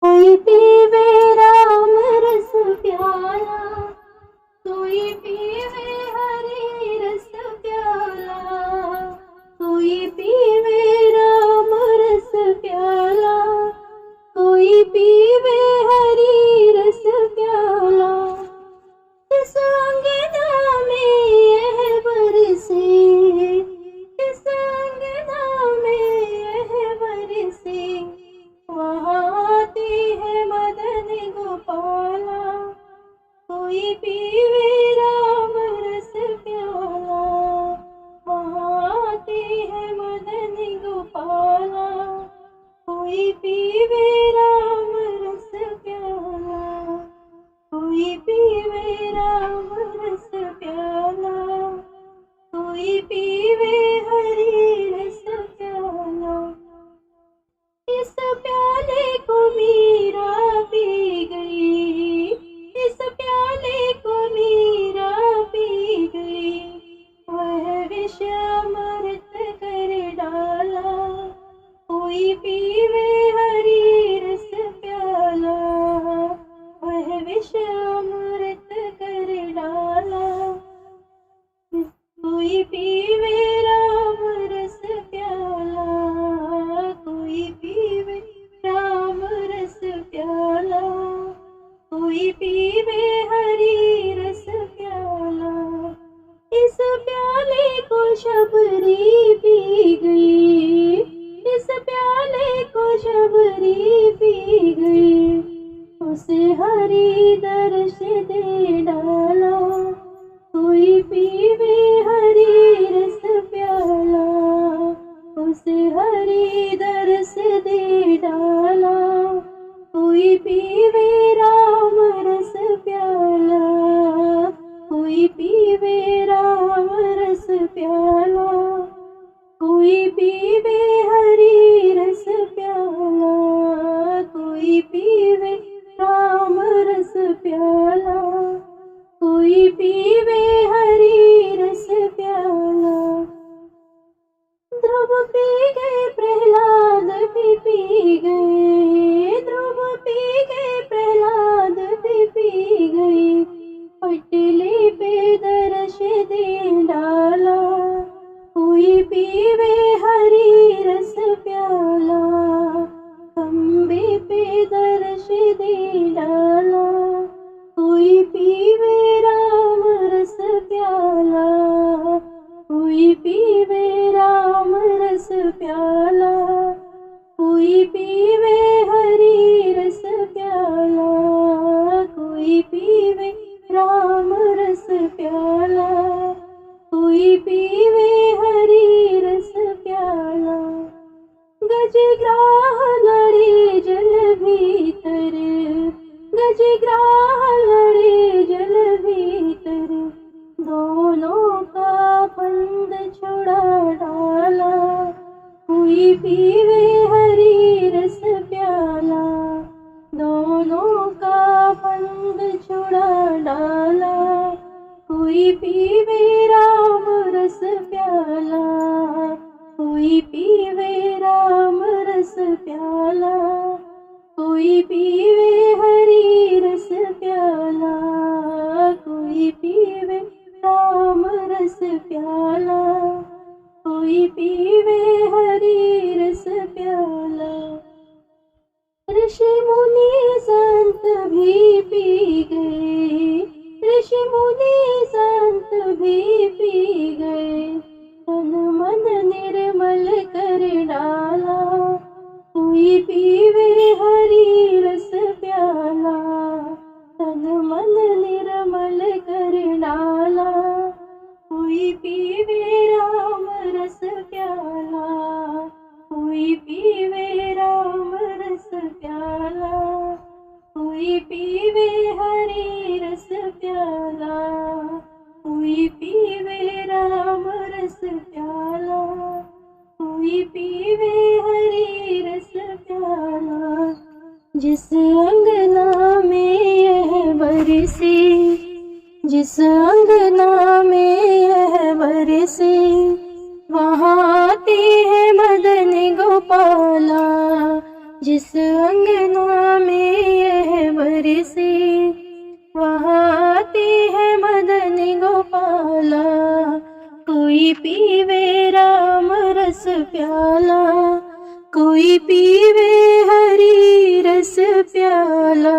कोई पीवे राम रस प्याला, कोई पीवे हरि रस प्याला, कोई पीवे राम रस प्याला, कोई पीवे हरि रस प्याला। इस अंगना में यह बरसे, इस अंगना में यह बरसे, वहाँ आती है मदन गोपाला। कोई पीवे राम रस प्याला, वहाँ आती है मदन गोपाला। कोई पीवे राम रस प्याला, कोई पीवे राम रस प्याला, कोई पीवे हरि रस प्याला। इस प्याले को मीरा पी गई, इस प्याले को मीरा पी गई, वह विष अमृत कर डाला। कोई पीवे हरि रस प्याला, वह विष अमृत कर डाला। कोई पीवे राम रस प्याला, कोई पीवे राम रस प्याला, कोई पीवे हरि रस प्याला। इस प्याले को शबरी पी गई, इस प्याले को शबरी पी गई, उसे हरि दर्श दे डाला। कोई पीवे हरि रस प्याला, उसे हरि दर्श दे डाला। कोई पीवे राम रस प्याला, कोई पीवे राम रस प्याला, कोई पीवे हरि रस प्याला, कोई पीवे राम रस प्याला, कोई पीवे हरि रस प्याला। ध्रुव पी गए प्रहलाद भी पी गए, ध्रुव पी गए प्रहलाद भी पी गए, पटली पे दर्श दे डाला। कोई पीवे हरि रस प्याला, खंबे पे दर्श दे डाला। कोई पीवे राम रस प्याला, कोई पीवे राम रस प्याला, कोई पीवे हरि रस प्याला, कोई पीवे राम रस प्याला, कोई पीवे हरि रस प्याला। गजग्राह लड़े जल भीतर, गजग्राह लड़े जल भीतर, दोनों का बंद छुड़ा डाला। कोई पीवे हरि रस प्याला, दोनों का बंद छुड़ा डाला। कोई पीवे राम रस प्याला, कोई पीवे राम रस प्याला, कोई पीवे हरि रस प्याला, कोई पीवे राम रस प्याला, कोई पीवे हरि रस प्याला। ऋषि मुनि संत भी पी गए, ऋषि मुनि संत भी पी गए, तन मन निर्मल कर डाला। कोई पीवे हरि रस प्याला, तन मन निर्मल कर डाला। कोई पीवे राम रस प्याला, कोई पीवे राम रस प्याला, कोई पीवे हरि रस प्याला, कोई पीवे राम रस प्याला, कोई पीवे हरि रस प्याला। जिस अंगना में यह बरसे, जिस अंगना में यह बरसे, वहाँ आती है मदन गोपाला। जिस अंगना में गोपाला, कोई पीवे राम रस प्याला, कोई पीवे हरि रस प्याला।